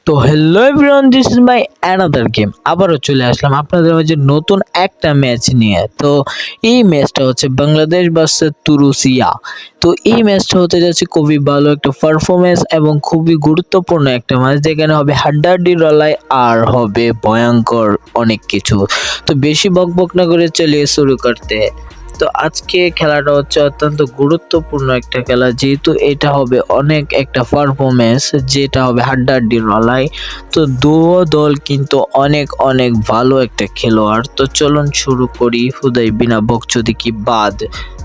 তো hello everyone, this is my another game. আবারও চলে আসলাম আপনাদের মাঝে নতুন একটা ম্যাচ নিয়ে। তো এই ম্যাচটা হচ্ছে বাংলাদেশ ভার্সেস তুরুসিয়া। তো এই ম্যাচটা হতে যাচ্ছে খুবই ভালো একটা পারফরমেন্স এবং খুবই গুরুত্বপূর্ণ একটা ম্যাচ, যেখানে হবে হাড্ডাহাড্ডি লড়াই আর হবে ভয়ঙ্কর অনেক কিছু। তো বেশি বকবক না করে চলিয়ে শুরু করতে। তো আজকে খেলাটা হচ্ছে অত্যন্ত গুরুত্বপূর্ণ একটা খেলা, যেহেতু এটা হবে অনেক একটা পারফরমেন্স, যেটা হবে হাড্ডাহাড্ডি লড়াই। তো দুও দল কিন্তু অনেক অনেক ভালো একটা খেলোয়াড়। তো চলুন শুরু করি হুদাই বিনা বকচোদি কি বাদ।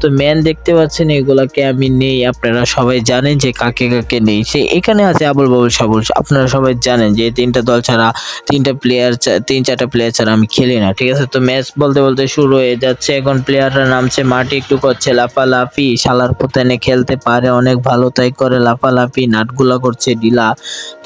তো ম্যান দেখতে পাচ্ছেন, এগুলাকে আমি নেই। আপনারা সবাই জানেন যে কাকে কাকে নেই। সে এখানে আছে আবুল বাবুল সাবুল। আপনারা সবাই জানেন যে তিনটা দল ছাড়া, তিন চারটা প্লেয়ার ছাড়া আমি খেলি না, ঠিক আছে। তো ম্যাচ বলতে বলতে শুরু হয়ে যাচ্ছে। এখন প্লেয়াররা নামছে, মাটি একটু করছে লাফালাফি। শালার পোতানে খেলতে পারে অনেক ভালো, তাই করে লাফালাফি, নাটগুলা করছে ঢিলা।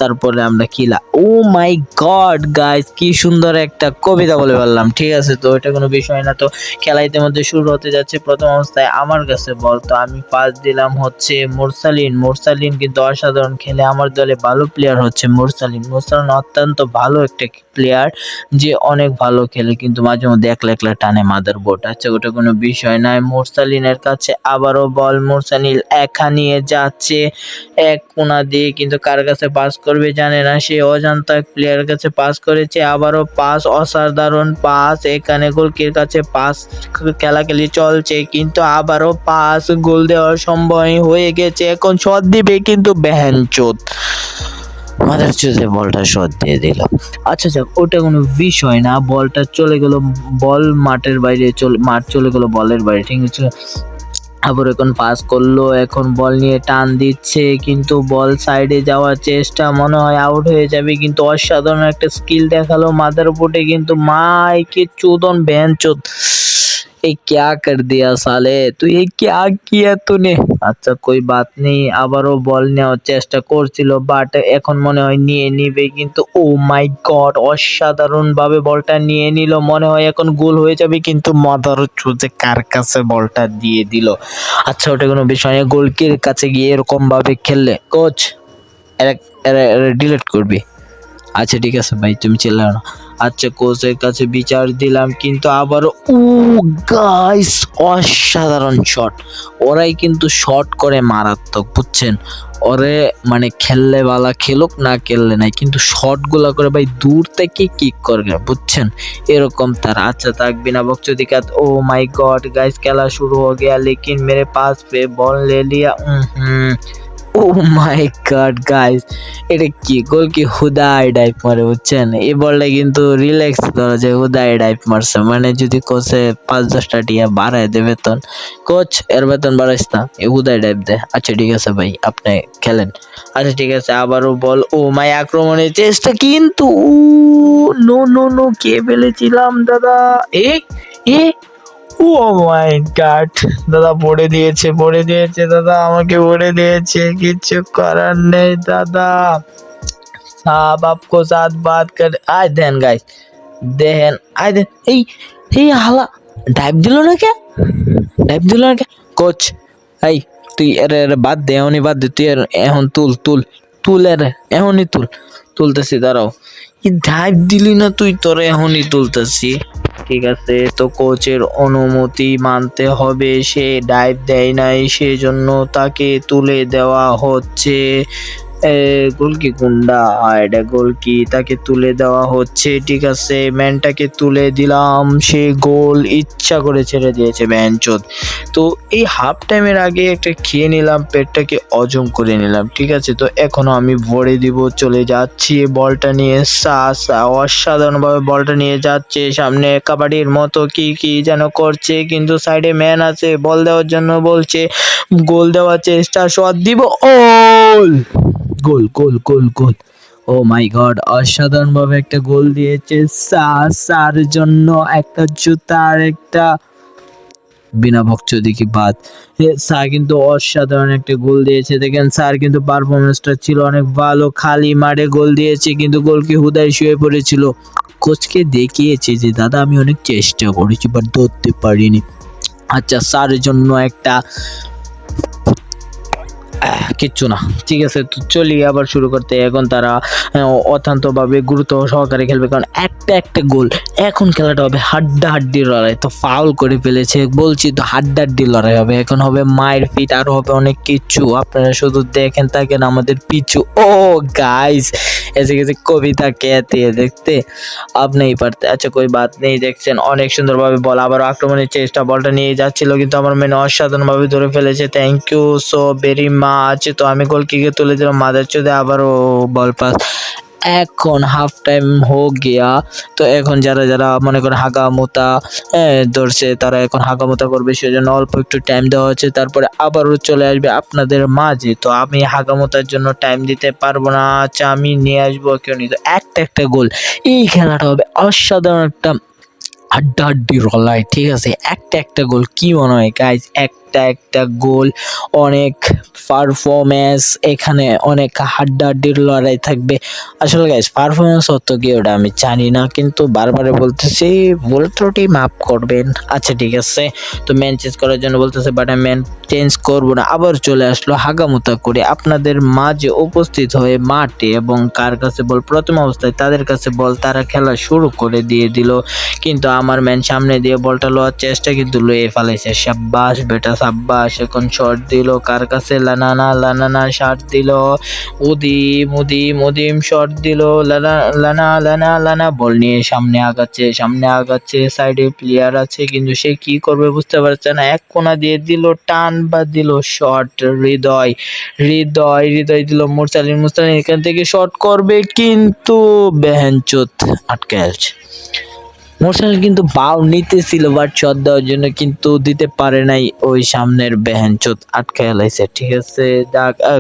তারপরে আমরা কিলা, ও মাই গড গাইস, কি সুন্দর একটা কবিতা বলে বললাম, ঠিক আছে। তো এটা কোনো বিষয় না। তো খেলা ইতিমধ্যে শুরু হতে যাচ্ছে। প্রথম অবস্থায় আমার কাছে বল, তো আমি পাস দিলাম হচ্ছে মোরসালিন কিন্তু অসাধারণ খেলে। আমার দলে ভালো প্লেয়ার হচ্ছে মোরসালিন অত্যন্ত ভালো একটা প্লেয়ার, যে অনেক ভালো খেলে, কিন্তু মাঝে মধ্যে একলা একলা টানে মাদার বোর্ড। আচ্ছা, ওটা কোনো বিষয় নয়। মোরসালিনের কাছে আবারও বল, মোরসালিন একা নিয়ে যাচ্ছে এক কোণা দিয়ে, কিন্তু কার কাছে পাস করবে জানে না। সে অজান্তা প্লেয়ারের কাছে পাস করেছে। আবারও পাস, অসাধারণ পাস। এখানে গোলকির কাছে পাস খেলাখেলি চলছে, কিন্তু আবারও পাস, গোল দেওয়ার সময় হয়ে গেছে। এখন শট দিবে, কিন্তু ব্যাহানচোদ মাদার চোদে বলটা শট দিয়ে দিল। আচ্ছা যাক, ওটা কোনো বিষয় না। বলটা চলে গেল, বল মাঠের বাইরে, মাঠ চলে গেল বলের বাইরে, ঠিক আছে। আবার এখন পাস করলো, এখন বল নিয়ে টান দিচ্ছে, কিন্তু বল সাইডে যাওয়ার চেষ্টা, মনে হয় আউট হয়ে যাবে, কিন্তু অসাধারণ একটা স্কিল দেখালো মাদার বোর্ডে। কিন্তু মাইকে চোদন ভ্যানচোদ, ये क्या कर दिया साले, तू ये क्या किया तूने। আচ্ছা কই বাত নেই। আবারও বল নেওয়ার চেষ্টা করছিল, বাট এখন মনে হয় নিয়ে নিবে, কিন্তু ও মাই গড, অসাধারণ ভাবে বলটা নিয়ে নিল। মনে হয় এখন গোল হয়ে যাবে, কিন্তু মাদার চোদে কার কাছে বলটা দিয়ে দিল। আচ্ছা ওটা কোনো বিষয় না। গোলকির কাছে গিয়ে এরকম ভাবে খেললে কোচ ডিলিট করবি। আচ্ছা ঠিক আছে ভাই, তুমি চিল্লাও না। আচ্ছা কোচের কাছে বিচার দিলাম, কিন্তু আবারও ও গাইস, অসাধারণ শট। ওরাই কিন্তু শট করে মারাত্মক, বুঝছেন। ওরে মানে খেললে বালা খেলুক, না খেললে নাই, কিন্তু শট গুলা করে ভাই দূর থেকে কিক করবে, বুঝছেন, এরকম তার। আচ্ছা তাক বিনা बकचोदी का। ओ माय गॉड गाइस, খেলা শুরু हो गया, लेकिन मेरे पास पे बॉल ले लिया। ও মাই গড গাইস, এটা কি গোল, কি হুদাই ডাইভ মারে, বুঝছেন। এই বলটা কিন্তু রিল্যাক্স ধরা যায়, হুদাই ডাইভ মারছে। মানে যদি কোচে 5-10টা টিয়া বাড়ায় দে বেতন, কোচ এর বেতন বাড়াইস না, এ হুদাই ডাইভ দে। আচ্ছা ঠিক আছে ভাই, আপনি খেলেন। আচ্ছা ঠিক আছে, আবারও বল, ও মাই আক্রমণের চেষ্টা, কিন্তু নো নো নো, কে ফেলেছিলাম দাদা। এ এ ও মাই গড, দাদা পড়ে দিয়েছে দাদা, আমাকে পড়ে দিয়েছে, কিছু করার নেই দাদা। সাব আপকো সাথ বাত কর, আয় দেন গাইস, দেন আয় দেন। এই হালা ডাইভ দিল না কে, কোচ। এই তুই এরে এরে বাদ দে, এখনই বাদ দে তুই। এখন তুল এরে, এখনই তুলতেছি, দাঁড়াও। ডাইভ দিলি না তুই, তোরে এখনই তুলতেছি। ঠিক আছে, তো কোচের অনুমতি মানতে হবে, সে ডাইভ দেয় নাই, সেজন্য তাকে তুলে দেওয়া হচ্ছে। গোলকি গুন্ডা, এটা গোলকি, তাকে তুলে দেওয়া হচ্ছে। ঠিক আছে, ম্যানটাকে তুলে দিলাম, সে গোল ইচ্ছা করে ছেড়ে দিয়েছে ব্যানচোদ। তো এই হাফ টাইমের আগে একটা খেয়ে নিলাম, পেটটাকে হজম করে নিলাম, ঠিক আছে। তো এখনো আমি ভরে দিব, চলে যাচ্ছি বলটা নিয়ে। অসাধারণভাবে বলটা নিয়ে যাচ্ছে সামনে, কাবাডির মতো কি কি যেন করছে, কিন্তু সাইডে ম্যান আছে, বল দেওয়ার জন্য বলছে। গোল দেওয়ার চেষ্টা, শট দিব, গোল গোল গোল গোল। ও মাই গড, অসাধারণ ভাবে একটা গোল দিয়েছে সার জন্য। একটা জুতার একটা বিনা বকচোদি কি বাত। স্যার কিন্তু অসাধারণ একটা গোল দিয়েছে, দেখেন স্যার কিন্তু পারফরমেন্সটা ছিল অনেক ভালো। খালি মাঠে গোল দিয়েছে, কিন্তু গোলকি হুদায় শুয়ে পড়েছিল। কোচকে দেখিয়েছে যে দাদা আমি অনেক চেষ্টা করেছি, বাট ধরতে পারিনি। আচ্ছা স্যারের জন্য একটা কিচ্ছু না। ঠিক আছে, তো চলি আবার শুরু করতে। এখন তারা অত্যন্তভাবে গুরুত্ব সহকারে খেলবে, কারণ একটা একটা গোল। এখন খেলাটা হবে হাড্ডাহাড্ডি লড়াই। তো ফাউল করে ফেলেছে, বলছি তো হাড্ডাহাড্ডি লড়াই হবে। এখন হবে মায়ের পিঠ, আরো হবে অনেক কিছু। আপনারা শুধু দেখেন থাকেন আমাদের পিছু। ও গাইস, এসে গেছে কবিতা कहती है দেখতে। আব নেই পারতে। আচ্ছা কোই বাত নেই। দেখছেন অনেক সুন্দরভাবে বল, আবার আক্রমণের চেষ্টা, বলটা নিয়ে যাচ্ছিল কিন্তু আমার মেনে অসাধারণভাবে ধরে ফেলেছে। Thank you so very much. তো আমি গোল কিকে তুলে দিলাম মাদার চোদে, আবারও বল পাস। এখন হাফ টাইম হো গিয়া। তো এখন যারা যারা মনে করেন হাগামোতা ধরছে, তারা এখন হাগামোতা করবে, সেজন্য অল্প একটু টাইম দেওয়া হচ্ছে, তারপরে আবারও চলে আসবে আপনাদের মাঝে। তো আমি হাগামোতার জন্য টাইম দিতে পারবো না। আচ্ছা আমি নিয়ে আসবো, কেউ নিয়ে। তো একটা একটা গোল। এই খেলাটা হবে অসাধারণ একটা হাড্ডাহাড্ডি লড়াই। ঠিক আছে, একটা একটা গোল। কি মনে হয় গাইজ? একটা একটা গোল, অনেক পারফরমেন্স, এখানে অনেক হাড্ডাহাড্ডির লড়াই থাকবে। আসলে গাইজ পারফরমেন্স হতো কি ওটা আমি জানি না, কিন্তু বারবার বলতেছি, ভুল ত্রুটি মাফ করবেন। আচ্ছা ঠিক আছে, তো ম্যান চেঞ্জ করার জন্য বলতেছে, বাট আমি ম্যান চেঞ্জ করবো না। আবার চলে আসলো হাগামুতা করে আপনাদের মাঝে উপস্থিত হয়ে মাঠে, এবং কার কাছে বল? প্রথম অবস্থায় তাদের কাছে বল, তারা খেলা শুরু করে দিয়ে দিল, কিন্তু আমার ম্যান সামনে দিয়ে বলটা লওয়ার চেষ্টা, কিন্তু লয়ে ফেলাইছে। সাব্বাস বেটা সাব্বাস। এখন শট দিল কার কাছে? লানানা, লানানা শট দিল। উদিম উদিম উদিম শট দিল। লানা লানা লানা লানা বল নিয়ে সামনে আগাচ্ছে, সামনে আগাচ্ছে। সাইডে প্লেয়ার আছে, কিন্তু সে কি করবে বুঝতে পারছে না। এক কোনা দিয়ে দিল টান, বা দিল শট। হৃদয় হৃদয় হৃদয় দিল মুরসালিন। মুরসালিন এখান থেকে শট করবে, কিন্তু বেহেনচোত আটকে আছে। মোরসাল কিন্তু বাউ নিতেছিল, বাট শট দেওয়ার জন্য কিন্তু দিতে পারে নাই, ওই সামনের বেহেনচোত আটকে ফেলাইছে। ঠিক আছে,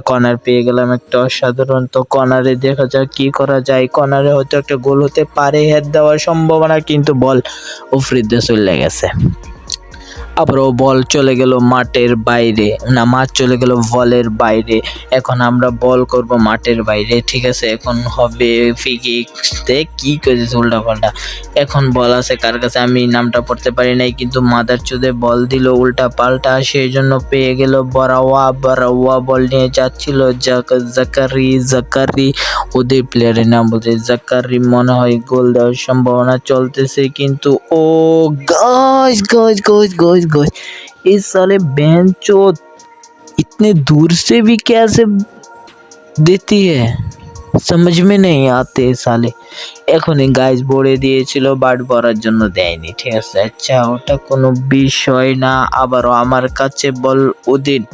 কর্নার পেয়ে গেলাম একটা অসাধারণ। তো কর্নারে দেখা যাক কি করা যায়। কর্নারে হয়তো একটা গোল হতে পারে, হেড দেওয়ার সম্ভাবনা, কিন্তু বল উফরিতে চলে গেছে। আবারও বল চলে গেল মাঠের বাইরে, না মাঠ চলে গেল বলের বাইরে। এখন আমরা বল করব মাঠের বাইরে। ঠিক আছে, এখন হবে ফ্রি কিক। কি করেছে উল্টা পাল্টা। এখন বল আছে কার কাছে? আমি নামটা পড়তে পারি নাই, কিন্তু মাদার চোদে বল দিল উল্টা পাল্টা, সেই জন্য পেয়ে গেল বরাওয়া। বরাওয়া বল নিয়ে যাচ্ছিল জাকারি। জাকারি ওদের প্লেয়ারের নাম বলছে জাকারি মনে হয়। গোল দেওয়ার সম্ভাবনা চলতেছে, কিন্তু ও guys guys guys guys guys इस साले बेंचोद इतने दूर से भी कैसे देती है, समझ में नहीं आते साले। এখনই গাইস ভরে দিয়েছিল, বাট ভরার জন্য দেয়নি। ঠিক আছে, আচ্ছা ওটা কোনো বিষয় না। আবারও আমার কাছে বল উদিন।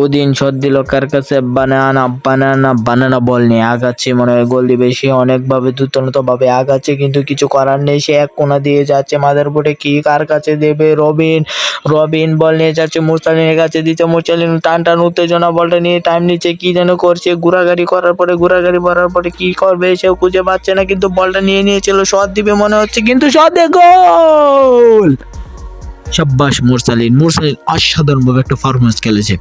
উদিন শট দিল কার কাছে? বানানা। বানানা বানানা বল নিয়ে আগাচ্ছে, মনে হয় গোল দিবে। সে অনেকভাবে দুর্দান্ত ভাবে আগাচ্ছে, কিন্তু কিছু করার নেই। সে এক কোনা দিয়ে যাচ্ছে, মাদারবোর্ডে কি কার কাছে দেবে? রবিন। রবিন বল নিয়ে যাচ্ছে, মুরসালিনের কাছে দিচ্ছে। মুরসালিন টান টান উত্তেজনা, বলটা নিয়ে টাইম নিচ্ছে, কি যেন করছে। ঘোরাঘুরি করার পরে কি করবে সেও খুঁজে পাচ্ছে না, কিন্তু বলটা নিয়ে নিয়েছিল, শট দিবে মনে হচ্ছে, কিন্তু শট দিয়ে গোল। সাব্বাস মুরসালিন। মুরসালিন অসাধারণভাবে একটা পারফরমেন্স খেলেছে।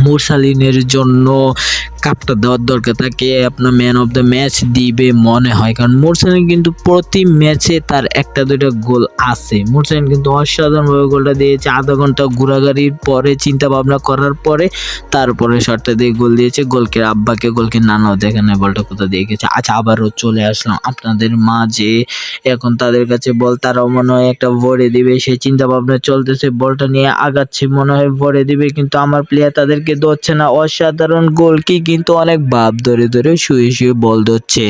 মুরসালিনের জন্য কাপটা দেওয়ার দরকার, তাকে আপনার ম্যান অফ দ্য ম্যাচ দিবে মনে হয়, কারণ মুরসালিন কিন্তু প্রতি ম্যাচে তার একটা দুইটা গোল আছে। মুরসালিন কিন্তু অসাধারণভাবে গোলটা দিয়েছে, আধা ঘন্টা ঘোরাঘুরির পরে, চিন্তা ভাবনা করার পরে, তারপরে শটটা দিয়ে গোল দিয়েছে। গোলকে আব্বাকে, গোলকে নানাও দেখে না বলটা কোথা দিয়ে গেছে। আচ্ছা আবারও চলে আসলাম আপনাদের মাঝে। এখন তাদের কাছে বল, তারাও মনে হয় একটা ভরে দিবে, সেই চিন্তা ভাবনা চলতেছে। বলটা নিয়ে আগাচ্ছে, মনে হয় ভরে দিবে, কিন্তু আমার প্লেয়ার তাদেরকে ধরছে না। অসাধারণ গোল কি, কিন্তু অনেক ভাব ধরে ধরে শুয়ে শুয়ে বল ধরছে।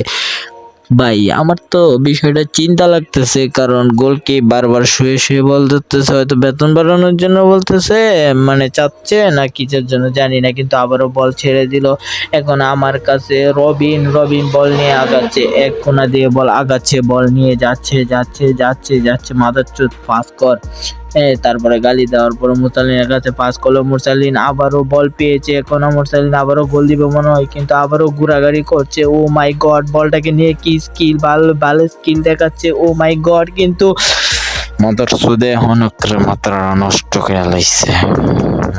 ভাই আমার তো বিষয়টা চিন্তা লাগতেছে, কারণ গোলকি বারবার শুয়ে শুয়ে বল ধরতেছে, হয়তো বেতন বাড়ানোর জন্য বলতেছে, মানে চাচ্ছে না কিসের জন্য জানি না, কিন্তু আবারও বল ছেড়ে দিল। এখন আমার কাছে রবিন। রবিন বল নিয়ে আগাচ্ছে, এক কোনা দিয়ে বল আগাচ্ছে, বল নিয়ে যাচ্ছে যাচ্ছে যাচ্ছে যাচ্ছে, মাদার চোদ পাস কর। তারপরে গালি দেওয়ার পর মুরসালিনের কাছে পাস করলো। মুরসালিন আবারও বল পেয়েছে, এখন মুরসালিন আবারও গোল দিবে মনে হয়, কিন্তু আবারও ঘোরাঘুরি করছে। ও মাই গড, বলটাকে নিয়ে কি স্কিল, ভালো ভালো স্কিল দেখাচ্ছে। ও মাই গড, কিন্তু মাদার সুদে হনকরে মাত্রা নষ্ট করে লাইছে।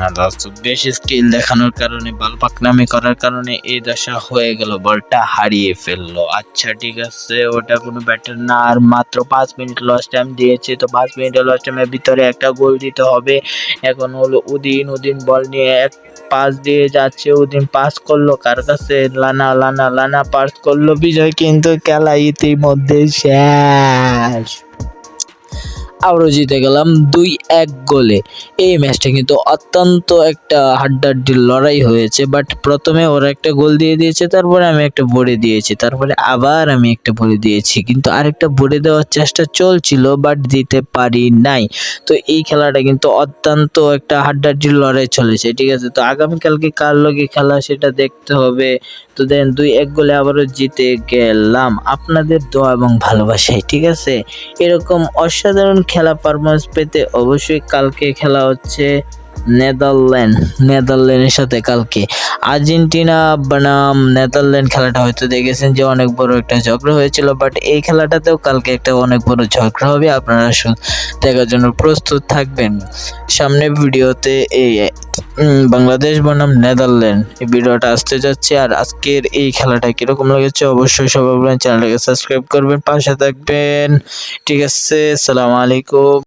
মাদার সুদ বেশি স্কিল দেখানোর কারণে বল পাকনামি করার কারণে এই দশা হয়ে গেল, বলটা হারিয়ে ফেললো। আচ্ছা ঠিক আছে, ওটা কোনো ব্যাটার না। আর মাত্র 5 মিনিট লস টাইম দিয়েছে, তো 5 মিনিটের লস টাইমের ভিতরে একটা গোল দিতে হবে। এখন হলো উদিন বল নিয়ে এক পাস দিয়ে যাচ্ছে, উদিন পাস করলো কার কাছে, লানা পাস করলো বিজয়, কিন্তু খেলা ইতিমধ্যে শেষ। আবারও জিতে গেলাম 2-1 গোলে। এই ম্যাচটা কিন্তু অত্যন্ত একটা হাড্ডাহাড্ডির লড়াই হয়েছে, বাট প্রথমে ওরা একটা গোল দিয়ে দিয়েছে, তারপরে আমি একটা ভরে দিয়েছি, তারপরে আবার আমি একটা ভরে দিয়েছি, কিন্তু আরেকটা ভরে দেওয়ার চেষ্টা চলছিল বাট দিতে পারি নাই। তো এই খেলাটা কিন্তু অত্যন্ত একটা হাড্ডাহাড্ডির লড়াই চলেছে, ঠিক আছে। তো আগামীকালকে কার লগে খেলা সেটা দেখতে হবে। তো দেন 2-1 গোলে আবারও জিতে গেলাম আপনাদের দোয়া এবং ভালোবাসায়, ঠিক আছে। এরকম অসাধারণ খেলা পারফরমেন্স পেতে অবশ্যই কালকে খেলা হচ্ছে নেদারল্যান্ডের সাথে। কালকে আর্জেন্টিনা বনাম নেদারল্যান্ড খেলাটা হয়তো দেখেছেন যে অনেক বড় একটা ঝগড়া হয়েছিল, বাট এই খেলাটাতেও কালকে একটা অনেক বড় ঝগড়া হবে। আপনারা দেখার জন্য প্রস্তুত থাকবেন। সামনের ভিডিওতে এই বাংলাদেশ বনাম নেদারল্যান্ড এই ভিডিওটা আসতে যাচ্ছে। আর আজকের এই খেলাটা কিরকম লেগেছে অবশ্যই সবাই বলেন, চ্যানেলটাকে সাবস্ক্রাইব করবেন, পাশে থাকবেন, ঠিক আছে। আসসালামু আলাইকুম।